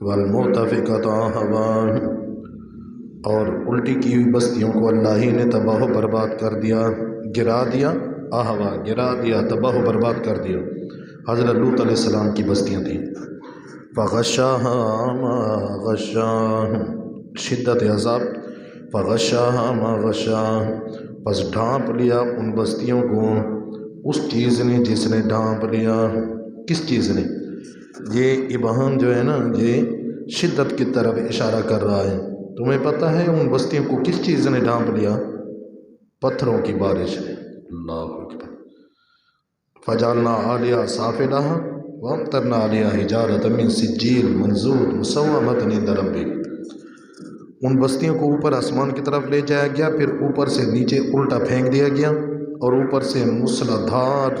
والمؤتفقۃ اہوا، اور الٹی کی ہوئی بستیوں کو اللہ ہی نے تباہ و برباد کر دیا، گرا دیا، اہوا گرا دیا، تباہ و برباد کر دیا۔ حضرت لوط علیہ السلام کی بستیاں تھیں۔ فغشاها ما غشاها، شدت عذاب، فغشاها ما غشاها، پس ڈھانپ لیا ان بستیوں کو اس چیز نے جس نے ڈھانپ لیا۔ کس چیز نے؟ یہ ابہام جو ہے نا، یہ شدت کی طرف اشارہ کر رہا ہے۔ تمہیں پتہ ہے ان بستیوں کو کس چیز نے ڈھانپ لیا؟ پتھروں کی بارش ہے۔ اللہ اکبر۔ فجعلنا عالیہا سافلہا وامطرنا علیہا حجارۃ من سجیل منضود مسومۃ عند ربک، ان بستیوں کو اوپر آسمان کی طرف لے جایا گیا، پھر اوپر سے نیچے الٹا پھینک دیا گیا، اور اوپر سے موسلا دھار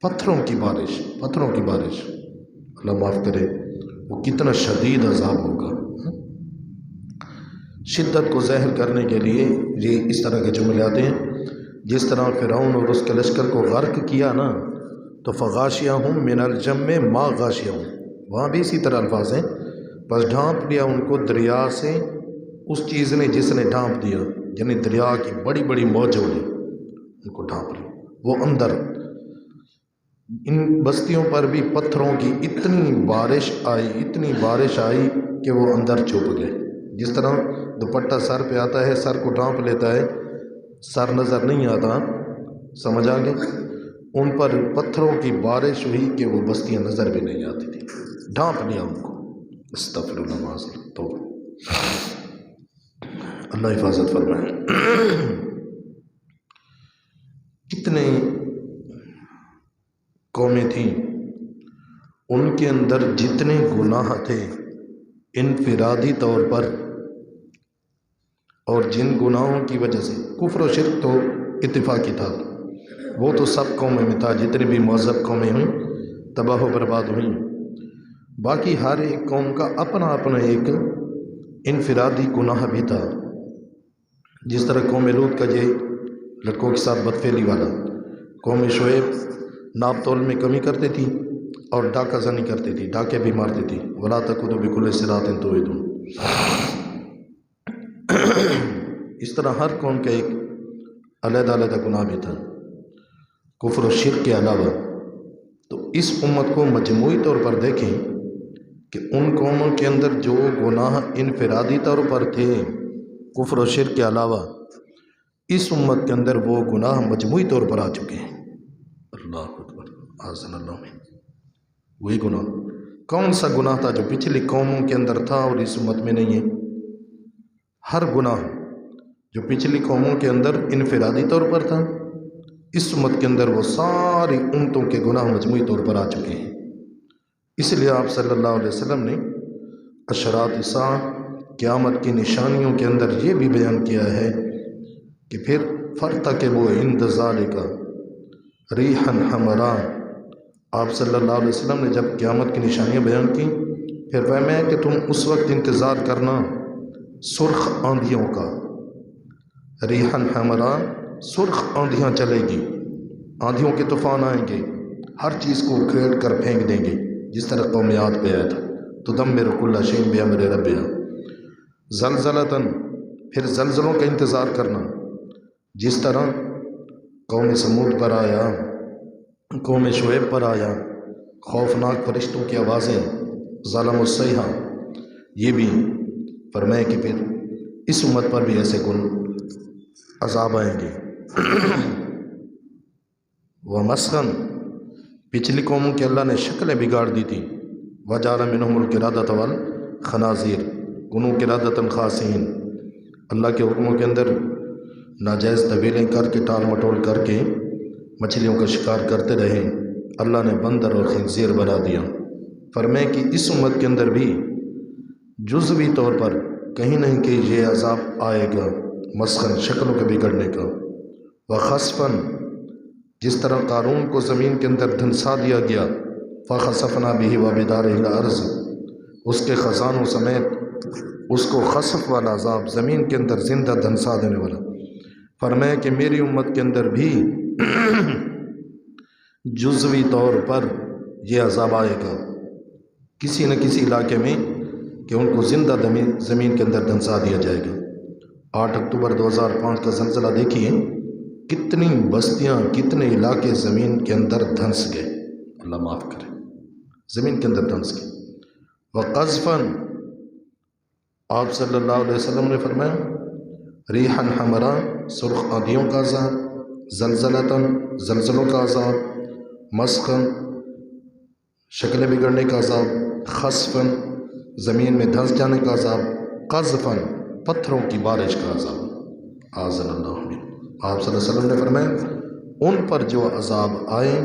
پتھروں کی بارش، پتھروں کی بارش۔ اللہ معاف کرے، وہ کتنا شدید عذاب ہوگا۔ شدت کو ظاہر کرنے کے لیے یہ اس طرح کے جملے آتے ہیں۔ جس طرح فرعون اور اس کے لشکر کو غرق کیا نا، تو فغاشیہم من الجم ما غاشیہم، وہاں بھی اسی طرح الفاظ ہیں۔ بس ڈھانپ لیا ان کو دریا سے اس چیز نے جس نے ڈھانپ دیا، یعنی دریا کی بڑی بڑی موجوں نے ان کو ڈھانپ لیا۔ وہ اندر ان بستیوں پر بھی پتھروں کی اتنی بارش آئی، اتنی بارش آئی کہ وہ اندر چھپ گئے۔ جس طرح دوپٹہ سر پہ آتا ہے، سر کو ڈھانپ لیتا ہے، سر نظر نہیں آتا، سمجھ آ گئے؟ ان پر پتھروں کی بارش ہوئی کہ وہ بستیاں نظر بھی نہیں آتی تھی، ڈھانپ لیا ان کو۔ استغفر اللہ العظیم۔ تو اللہ حفاظت فرمائے۔ کتنے قومیں تھیں، ان کے اندر جتنے گناہ تھے انفرادی طور پر، اور جن گناہوں کی وجہ سے کفر و شرک تو اتفاقی تھا، وہ تو سب قوموں میں تھا، جتنے بھی مہذب قومیں ہوئیں تباہ و برباد ہوئیں۔ باقی ہر ایک قوم کا اپنا اپنا ایک انفرادی گناہ بھی تھا۔ جس طرح قوم لوط کا یہ لڑکوں کے ساتھ بدفعلی والا، قوم شعیب ناپ تول میں کمی کرتی تھی اور ڈاکہ زنی کرتی تھی، ڈاکے بھی مارتی تھی۔ وَلَا تَقُعُدُوا بِكُلِّ صِرَاطٍ تُوعِدُونَ۔ اس طرح ہر قوم کا ایک علیحدہ علیحدہ گناہ بھی تھا کفر و شرک کے علاوہ۔ تو اس امت کو مجموعی طور پر دیکھیں کہ ان قوموں کے اندر جو گناہ انفرادی طور پر تھے کفر و شرک کے علاوہ، اس امت کے اندر وہ گناہ مجموعی طور پر آ چکے ہیں۔ اللہ اکبر، آسن اللہ میں وہی گناہ۔ کون سا گناہ تھا جو پچھلی قوموں کے اندر تھا اور اس امت میں نہیں ہے؟ ہر گناہ جو پچھلی قوموں کے اندر انفرادی طور پر تھا، اس امت کے اندر وہ ساری امتوں کے گناہ مجموعی طور پر آ چکے ہیں۔ اس لیے آپ صلی اللہ علیہ وسلم نے اشراط الساعہ، قیامت کی نشانیوں کے اندر یہ بھی بیان کیا ہے کہ پھر فارتقبوا عند ذالک ریحا حمراء۔ آپ صلی اللہ علیہ وسلم نے جب قیامت کی نشانیاں بیان کی، پھر فرمایا کہ تم اس وقت انتظار کرنا سرخ آندھیوں کا، ریحا حمراء، سرخ آندھیاں چلے گی، آندھیوں کے طوفان آئیں گے، ہر چیز کو کھیڑ کر پھینک دیں گے، جس طرح قوم عاد پہ آیا تھا۔ تدمر کل شیء بامر ربها، زلزلۃ، پھر زلزلوں کا انتظار کرنا، جس طرح قوم سمود پر آیا، قوم شعیب پر آیا، خوفناک فرشتوں کی آوازیں، ظلم الصیحہ، یہ بھی فرمائے کہ پھر اس امت پر بھی ایسے عذاب آئیں گے۔ وَمَسْخًا، پچھلی قوموں کے اللہ نے شکلیں بگاڑ دی تھی۔ وَجَعَلَ مِنْهُمُ الْقِرَادَةَ وَالْخَنَازِيرَ كُونُوا قِرَادَةً خَاسِئِينَ، اللہ کے حکموں کے اندر ناجائز طویلیں کر کے، ٹال مٹول کر کے مچھلیوں کا شکار کرتے رہے، اللہ نے بندر اور خنزیر بنا دیا۔ فرمائے کہ اس امت کے اندر بھی جزوی طور پر کہیں نہیں کہ یہ عذاب آئے گا، مسخن، شکلوں کے بگڑنے کا۔ وخسفن، جس طرح قارون کو زمین کے اندر دھنسا دیا گیا، فخسفنا به وبداره الارض، اس کے خزانوں سمیت اس کو خسف والا عذاب، زمین کے اندر زندہ دھنسا دینے والا۔ فرمایا کہ میری امت کے اندر بھی جزوی طور پر یہ عذاب آئے گا، کسی نہ کسی علاقے میں کہ ان کو زندہ زمین کے اندر دھنسا دیا جائے گا۔ 8 اکتوبر 2005 کا زلزلہ دیکھیے، کتنی بستیاں، کتنے علاقے زمین کے اندر دھنس گئے، اللہ معاف کرے، زمین کے اندر دھنس گئے۔ وقذفاً، آپ صلی اللہ علیہ وسلم نے فرمایا، ریحاً حمراء، سرخ آندھیوں کا عذاب، زلزلتاً، زلزلوں کا عذاب، مسخاً، شکلیں بگڑنے کا عذاب، خسفاً، زمین میں دھنس جانے کا عذاب، قذفاً، پتھروں کی بارش کا عذاب۔ اعاذنا اللہ منہ۔ آپ صلی اللہ علیہ وسلم نے فرمایا، ان پر جو عذاب آئے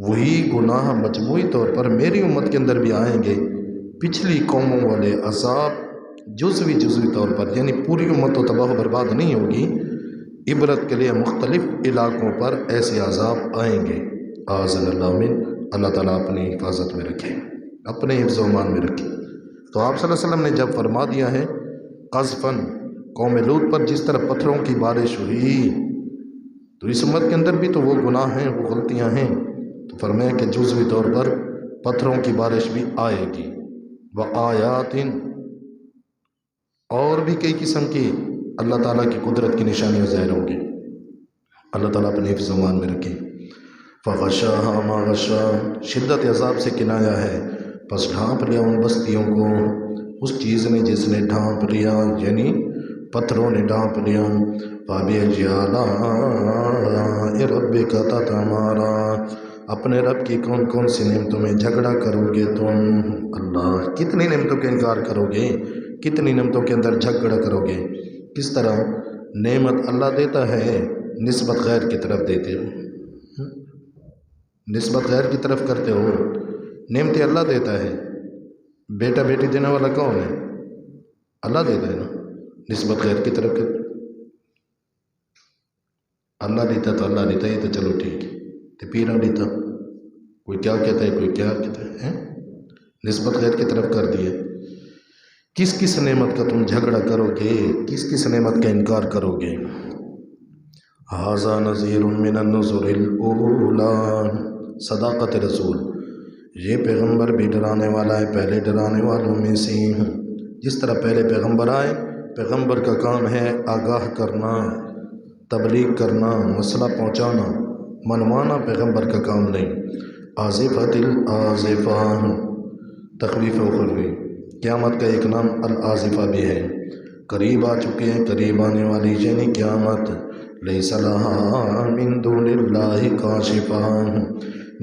وہی گناہ مجموعی طور پر میری امت کے اندر بھی آئیں گے۔ پچھلی قوموں والے عذاب جزوی طور پر، یعنی پوری امت تو تباہ و برباد نہیں ہوگی، عبرت کے لیے مختلف علاقوں پر ایسے عذاب آئیں گے۔ اعاذنا اللہ منہ۔ اللہ تعالیٰ اپنی حفاظت میں رکھے، اپنے حفظ و امان میں رکھے۔ تو آپ صلی اللہ علیہ وسلم نے جب فرما دیا ہے قذفاً، قوم لوط پر جس طرح پتھروں کی بارش ہوئی، تو اس امت کے اندر بھی تو وہ گناہ ہیں، وہ غلطیاں ہیں، تو فرمایا کہ جزوی طور پر پتھروں کی بارش بھی آئے گی۔ وآیاتٍ، اور بھی کئی قسم کی اللہ تعالیٰ کی قدرت کی نشانیاں ظاہر ہوں گی۔ اللہ تعالیٰ اپنے حفظ و امان میں رکھے۔ فغشاها ما غشا، شدت عذاب سے کنایا ہے، پس ڈھانپ لیا ان بستیوں کو اس چیز نے جس نے ڈھانپ لیا، یعنی پتھروں نے ڈھانپ لیا۔ فَبِأَيِّ آلَاءِ رَبِّكَ تَتَمَارَىٰ، اپنے رب کی کون کون سی نعمتوں میں جھگڑا کرو گے تم؟ اللہ، کتنی نعمتوں کا انکار کرو گے، کتنی نعمتوں کے اندر جھگڑا کرو گے۔ کس طرح نعمت اللہ دیتا ہے، نسبت غیر کی طرف دیتے ہو، نسبت غیر کی طرف کرتے ہو۔ نعمتیں اللہ دیتا ہے، بیٹا بیٹی دینے والا کون ہے؟ اللہ دیتا ہے نا، نسبت غیر کی طرف کرتے۔ اللہ دیتا تو اللہ دیتا، یہ تو چلو ٹھیک ہے، تو پیرا دیتا، کوئی کیا کہتا ہے، کوئی کیا کہتا ہے، نسبت غیر کی طرف کر دیے۔ کس کس نعمت کا تم جھگڑا کرو گے، کس کس نعمت کا انکار کرو گے؟ ھذا نذیر من النذر الاولی، صداقت رسول، یہ پیغمبر بھی ڈرانے والا ہے پہلے ڈرانے والوں میں سے۔ جس طرح پہلے پیغمبر آئے، پیغمبر کا کام ہے آگاہ کرنا، تبلیغ کرنا، مسئلہ پہنچانا، منوانا پیغمبر کا کام نہیں۔ آزفۃ الآزفہ، تخویف اخروی، قیامت کا ایک نام الآزفہ بھی ہے، قریب آ چکے ہیں، قریب آنے والی یعنی قیامت۔ لیس لہا من دون اللہ کاشفہ،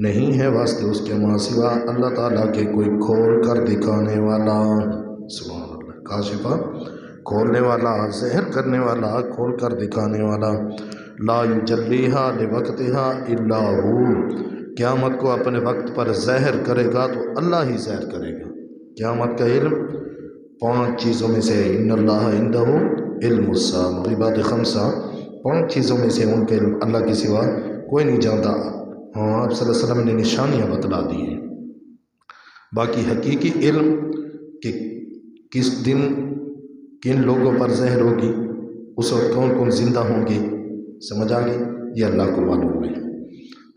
نہیں ہے واسطے اس کے ماں سوا اللہ تعالیٰ کے کوئی کھول کر دکھانے والا۔ سبحان اللہ، کاشفہ، کھولنے والا، ظاہر کرنے والا، کھول کر دکھانے والا۔ لا یجلیہا لوقتہا الا ہو، قیامت کو اپنے وقت پر ظاہر کرے گا تو اللہ ہی ظاہر کرے گا۔ قیامت کا علم 5 چیزوں میں سے، ان اللہ عندہ علم الساعہ، مغیبات 5 5 چیزوں میں سے ان کے علم اللہ کے سوا کوئی نہیں جانتا۔ ہاں، آپ صلی اللہ علیہ وسلم نے نشانیاں بتلا دی ہیں، باقی حقیقی علم کہ کس دن کن لوگوں پر ظاہر ہوگی، اس وقت کون کون زندہ ہوں گے، سمجھ آ گئی، یہ اللہ کو معلوم ہے۔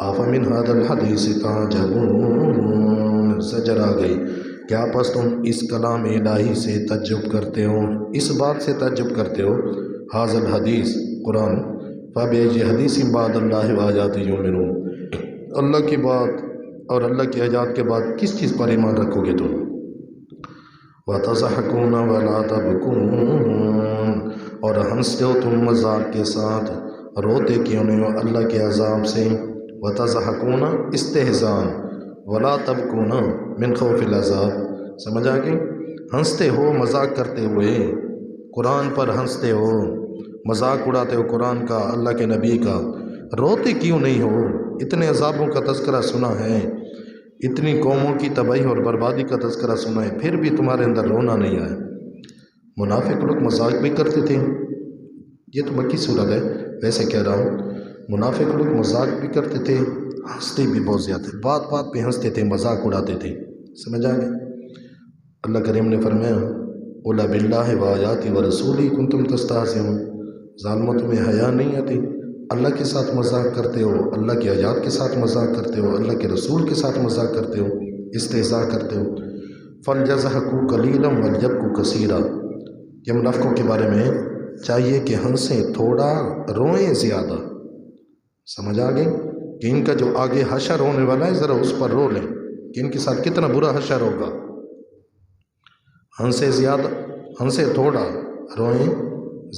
آفمن ھذا الحدیث تعجبون، زجر آ گئی، کیا پس تم اس کلام الہی سے تعجب کرتے ہو، اس بات سے تعجب کرتے ہو، ھذا الحدیث قرآن، فبأي حدیث بعد اللہ وآیاتہ یؤمنون، اللہ کی بات اور اللہ کی آیات کے بعد کس چیز پر ایمان رکھو گے تم؟ وَتَضْحَكُونَ وَلَا تَبْكُونَ، اور ہنستے ہو تم مذاق کے ساتھ، روتے کیوں نہیں ہو اللہ کے عذاب سے۔ وَتَضْحَكُونَ استہزاء، وَلَا تَبْكُونَ من خوف العذاب، سمجھ آ گئی، ہنستے ہو مذاق کرتے ہوئے، قرآن پر ہنستے ہو، مذاق اڑاتے ہو قرآن کا، اللہ کے نبی کا، روتے کیوں نہیں ہو؟ اتنے عذابوں کا تذکرہ سنا ہے، اتنی قوموں کی تباہی اور بربادی کا تذکرہ سنا ہے، پھر بھی تمہارے اندر رونا نہیں آیا۔ منافق لوگ مذاق بھی کرتے تھے، یہ تو مکی صورت ہے، ویسے کہہ رہا ہوں، منافق لوگ مذاق بھی کرتے تھے، ہنستے بھی بہت زیادہ، بات بات پہ ہنستے تھے، مذاق اڑاتے تھے، سمجھ آ گئے۔ اللہ کریم نے فرمایا قُلْ بِاللَّهِ وَآيَاتِهِ وَرَسُولِهِ كُنْتُمْ تَسْتَهْزِئُونَ، ظالموں تمہیں حیا نہیں آتی، اللہ کے ساتھ مذاق کرتے ہو، اللہ کی آیات کے ساتھ مذاق کرتے ہو، اللہ کے رسول کے ساتھ مذاق کرتے ہو، استہزاء کرتے ہو۔ فَلْيَضْحَكُوا قَلِيلًا وَلْيَبْكُوا كَثِيرًا، کہ منافقوں کے بارے میں چاہیے کہ ہنسیں تھوڑا، روئیں زیادہ۔ سمجھ آ گئی کہ ان کا جو آگے حشر ہونے والا ہے ذرا اس پر رو لیں کہ ان کے ساتھ کتنا برا حشر ہوگا۔ ہنسے زیادہ، ہنسے تھوڑا، روئیں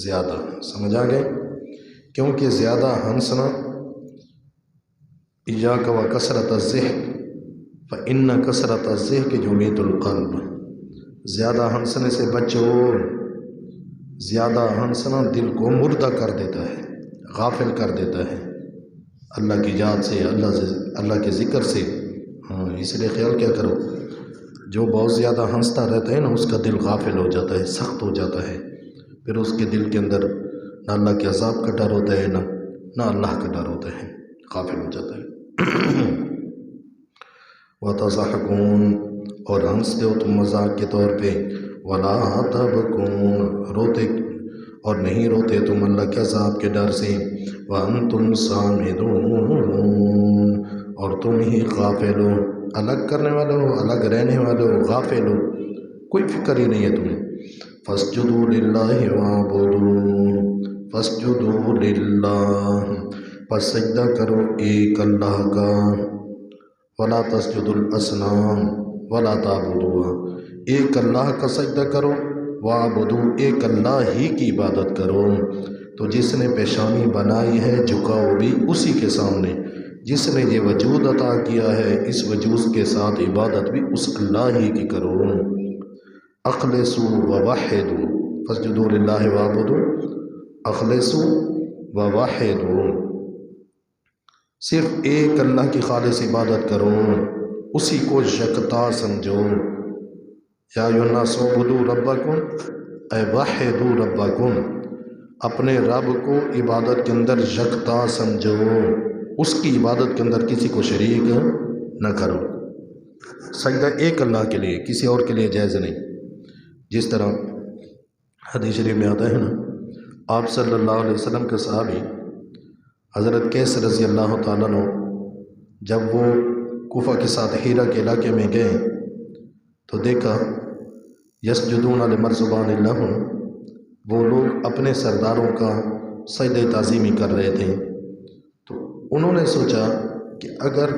زیادہ۔ سمجھ آ گئے؟ کیونکہ زیادہ ہنسنا، ایاک و کثرت الضحک فإن کثرت الضحک یمیت القلب، زیادہ ہنسنے سے بچو، زیادہ ہنسنا دل کو مردہ کر دیتا ہے، غافل کر دیتا ہے اللہ کی یاد سے، اللہ کے ذکر سے۔ ہاں، اس لیے خیال کیا کرو، جو بہت زیادہ ہنستا رہتا ہے نا اس کا دل غافل ہو جاتا ہے، سخت ہو جاتا ہے، پھر اس کے دل کے اندر نہ اللہ کے عذاب کا ڈر ہوتا ہے نہ اللہ کا ڈر ہوتا ہے، غافل ہو جاتا ہے۔ وَتَضْحَكُونَ، اور ہنستے ہو تم مذاق کے طور پہ، وَلَا تَبْكُونَ، روتے اور نہیں روتے تم اللہ کے عذاب کے ڈر سے، وَأَنْتُمْ صَامِدُونَ، اور تم ہی غافل ہو، الگ کرنے والے ہو، الگ رہنے والے ہو، غافل ہو، کوئی فکر ہی نہیں ہے تمہیں۔ فَاسْجُدُوا لِلَّهِ وَاعْبُدُوا، فَاسْجُدُوا لِلَّهِ، پس سجدہ کرو ایک اللہ کا، وَلَا تَسْجُدُوا الْأَصْنَامَ وَلَا تَعْبُدُوهَا، ایک اللہ کا سجدہ کرو، وَاعْبُدُوا، ایک اللہ ہی کی عبادت کرو۔ تو جس نے پیشانی بنائی ہے جھکاؤ بھی اسی کے سامنے، جس نے یہ وجود عطا کیا ہے اس وجود کے ساتھ عبادت بھی اس اللہ ہی کی کرو۔ اخلصوا ووحدوا، فاسجدوا للہ وعبدوا، اخلصوا ووحدوا، صرف ایک اللہ کی خالص عبادت کرو، اسی کو یکتا سمجھو۔ یا ایھا الناس اعبدوا ربکم، اے وحدوا ربکم، اپنے رب کو عبادت کے اندر یکتا سمجھو، اس کی عبادت کے اندر کسی کو شریک نہ کرو۔ سجدہ ایک اللہ کے لیے، کسی اور کے لیے جائز نہیں۔ جس طرح حدیث شریف میں آتا ہے نا، آپ صلی اللہ علیہ وسلم کے صحابی حضرت قیس رضی اللہ تعالیٰ عنہ جب وہ کوفہ کے ساتھ ہیرا کے علاقے میں گئے تو دیکھا یسجدون لمرزبان لہم، وہ لوگ اپنے سرداروں کا سجدہ تعظیمی کر رہے تھے، تو انہوں نے سوچا کہ اگر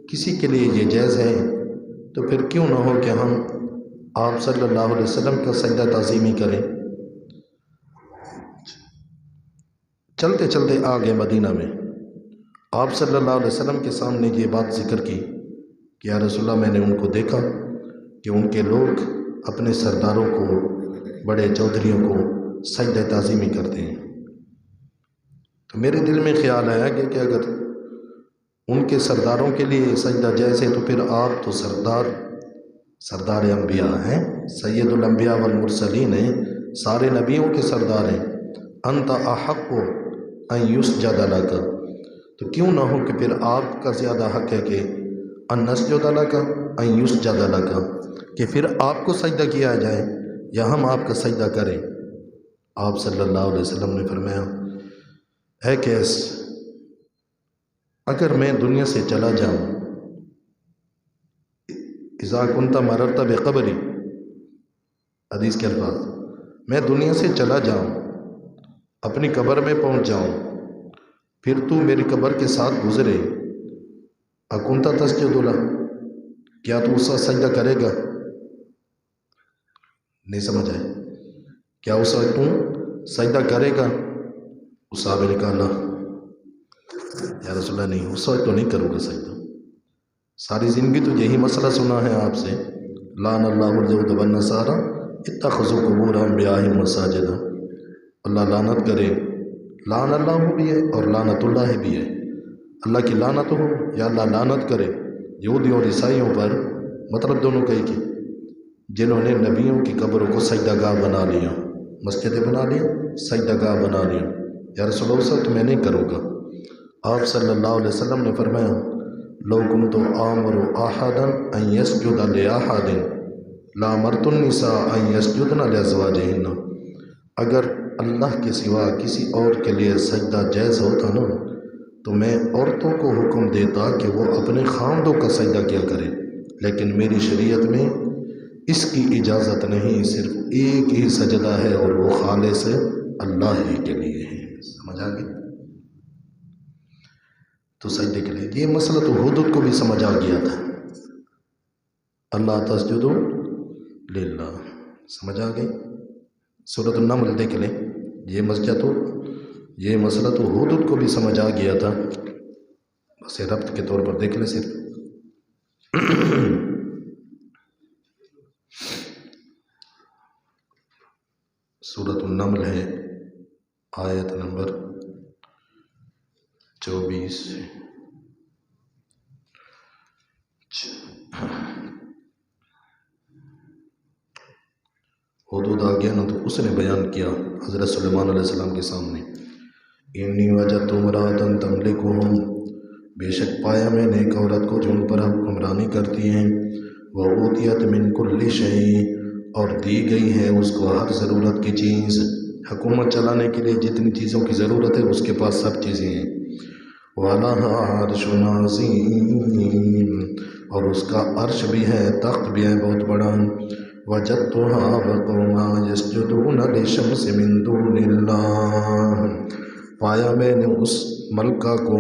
کسی کے لیے یہ جائز ہے تو پھر کیوں نہ ہو کہ ہم آپ صلی اللہ علیہ وسلم کا سجدہ تعظیمی کریں۔ چلتے چلتے آگے مدینہ میں آپ صلی اللہ علیہ وسلم کے سامنے یہ بات ذکر کی کہ یا رسول اللہ، میں نے ان کو دیکھا کہ ان کے لوگ اپنے سرداروں کو، بڑے چودھریوں کو سجدہ تعظیمی کرتے ہیں، تو میرے دل میں خیال آیا کہ اگر ان کے سرداروں کے لیے سجدہ جائز ہے تو پھر آپ تو سردار انبیاء ہیں، سید الانبیاء والمرسلین ہیں، سارے نبیوں کے سردار ہیں، انت احق ان یسجد لک، تو کیوں نہ ہو کہ پھر آپ کا زیادہ حق ہے کہ ان نسجد لک ان یسجد لک، کہ پھر آپ کو سجدہ کیا جائے یا ہم آپ کا سجدہ کریں۔ آپ صلی اللہ علیہ وسلم نے فرمایا، اے قیس، اگر میں دنیا سے چلا جاؤں، اذا کنت مررت بقبری، حدیث کے الفاظ، میں دنیا سے چلا جاؤں، اپنی قبر میں پہنچ جاؤں، پھر تو میری قبر کے ساتھ گزرے، اکنت تسجد لہ، کیا تو اس کا سجدہ کرے گا؟ نہیں سمجھ آئے؟ کیا اس وقت تو سجدہ کرے گا؟ اس صحابی نے کہا لا یا رسول اللہ، نہیں، اس وقت تو نہیں کروں گا سجدہ، ساری زندگی تو یہی مسئلہ سنا ہے آپ سے، لعن اللہ اليہود والنصارى اتخذوا قبور انبیائہم مساجد، اللہ لعنت کرے، لعن اللہ بھی ہے اور لعنت اللہ بھی ہے، اللہ کی لعنت ہو یا اللہ لعنت کرے یہودیوں اور عیسائیوں پر، مطلب دونوں کا ایک ہی، جنہوں نے نبیوں کی قبروں کو سجدہ گاہ بنا لیا، مسجدیں بنا لیا، سجدہ گاہ بنا لیا، یا رسول اللہ صلی اللہ علیہ وسلم میں نہیں کروں گا۔ آپ صلی اللہ علیہ وسلم نے فرمایا، لو کنت آمر احدا ان یسجد لاحد لامرت النساء ان یسجدن لازواجہن، اگر اللہ کے سوا کسی اور کے لیے سجدہ جائز ہوتا نا تو میں عورتوں کو حکم دیتا کہ وہ اپنے خاندوں کا سجدہ کیا کرے، لیکن میری شریعت میں اس کی اجازت نہیں، صرف ایک ہی سجدہ ہے اور وہ خالص اللہ ہی کے لیے ہے۔ سمجھ آ گئی؟ تو سجدے کے لیے یہ مسئلہ تو حدود کو بھی سمجھ آ گیا تھا، اللہ تسجدوا للہ، سمجھ آ گئی؟ سورۃ النمل دیکھ لیں، یہ مسئلہ تو حدود کو بھی سمجھ آ گیا تھا، بس ربط کے طور پر دیکھ لیں صرف۔ سورۃ النمل ہے، آیت نمبر 24۔ حدود آ گیا نا، تو اس نے بیان کیا حضرت سلیمان علیہ السلام کے سامنے، انی وجدت امرأۃ تملکہم، بے شک پایا میں نے ایک عورت کو جو ان پر حکمرانی کرتی ہیں، وَأُوتِیَتْ مِنْ كُلِّ شَيْءٍ، اور دی گئی ہے اس کو ہر ضرورت کی چیز، حکومت چلانے کے لیے جتنی چیزوں کی ضرورت ہے اس کے پاس سب چیزیں ہیں، وَلَهَا عَرْشٌ عَظِيمٌ، اور اس کا عرش بھی ہے، تخت بھی ہے بہت بڑا، وَجَدتُّهَا وَقَوْمَهَا يَسْجُدُونَ لِلشَّمْسِ مِن دُونِ اللَّهِ، پایا میں نے اس ملکہ کو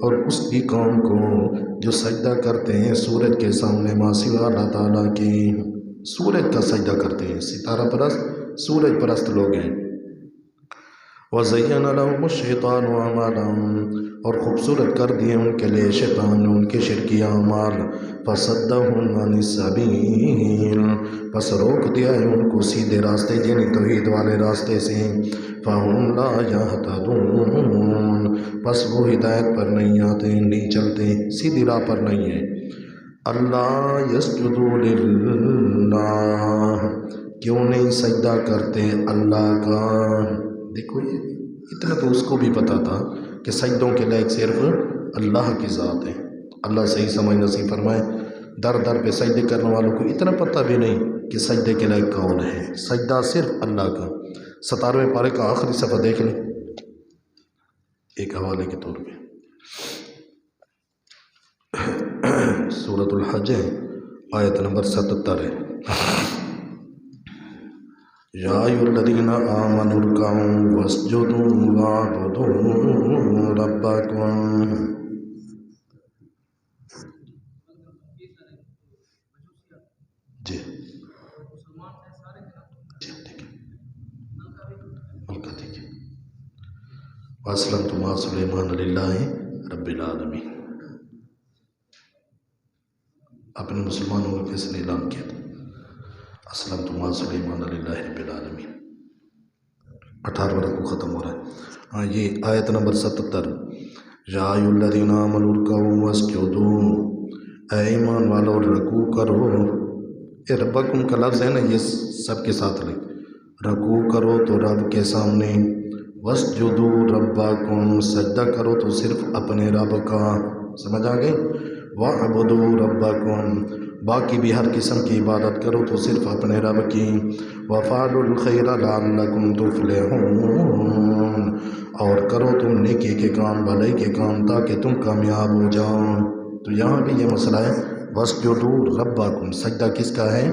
اور اس کی قوم کو جو سجدہ کرتے ہیں سورج کے سامنے ما سوا اللہ تعالیٰ کی، سورج کا سجدہ کرتے ہیں، ستارہ پرست سورج پرست لوگ ہیں۔ وَزَيَّنَ لَهُمُ الشَّيْطَانُ أَعْمَالَهُمْ، اور خوبصورت کر دیے ان کے لیے شیطان نے ان کے شرکی اعمال، فَصَدَّهُمْ عَنِ السَّبِيلِ، پس روک دیا ہے ان کو سیدھے راستے یعنی توحید والے راستے سے، فَهُمْ لَا يَهْتَدُونَ، پس وہ ہدایت پر نہیں آتے، نہیں چلتے، سیدھی راہ پر نہیں ہے۔ اللہ یسجدوا للہ، کیوں نہیں سجدہ کرتے اللہ کا؟ دیکھو یہ اتنا تو اس کو بھی پتا تھا کہ سجدوں کے لائق صرف اللہ کی ذات ہے۔ اللہ صحیح سمجھ نصیب فرمائے۔ در در پہ سجدے کرنے والوں کو اتنا پتہ بھی نہیں کہ سجدے کے لائق کون ہے، سجدہ صرف اللہ کا۔ 17ویں پارے کا آخری صفحہ دیکھ لیں ایک حوالے کے طور پہ، سورۃ الحج ہے، آیت نمبر 77 ہے، یا ایھا الذین آمنوا ارکعوا واسجدوا واعبدوا ربکم۔ جی ملکہ دیکھیں، وَأَسْلَمْتُ مَعَ سُلَيْمَانَ لِلَّهِ رَبِّ الْعَالَمِينَ، اپنے مسلمانوں کو کس نے اعلان کیا تھا؟ اسلمت مع سلیمان للہ رب العالمین۔ 18 رکوع ختم ہو رہا ہے۔ ہاں یہ آیت نمبر 77، یا ایھا الذین آمنوا ارکعوا واسجدوا، اے ایمان والو رکوع کرو، یہ ربکم کا لفظ ہے نا، یہ سب کے ساتھ لکھ، رکوع کرو تو رب کے سامنے، واسجدوا ربکم، سجدہ کرو تو صرف اپنے رب کا، سمجھ آ گئی؟ وَاعْبُدُوا رَبَّكُمْ، باقی بھی ہر قسم کی عبادت کرو تو صرف اپنے رب کی، وَافْعَلُوا الْخَيْرَ لَعَلَّكُمْ تُفْلِحُونَ، اور کرو تم نیکی کے کام، بھلائی کے کام تاکہ تم کامیاب ہو جاؤ۔ تو یہاں بھی یہ مسئلہ ہے، وَاسْجُدُوا رَبَّكُمْ، سجدہ کس کا ہے؟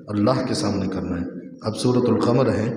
اللہ کے سامنے کرنا ہے۔ اب سورۃ القمر ہے،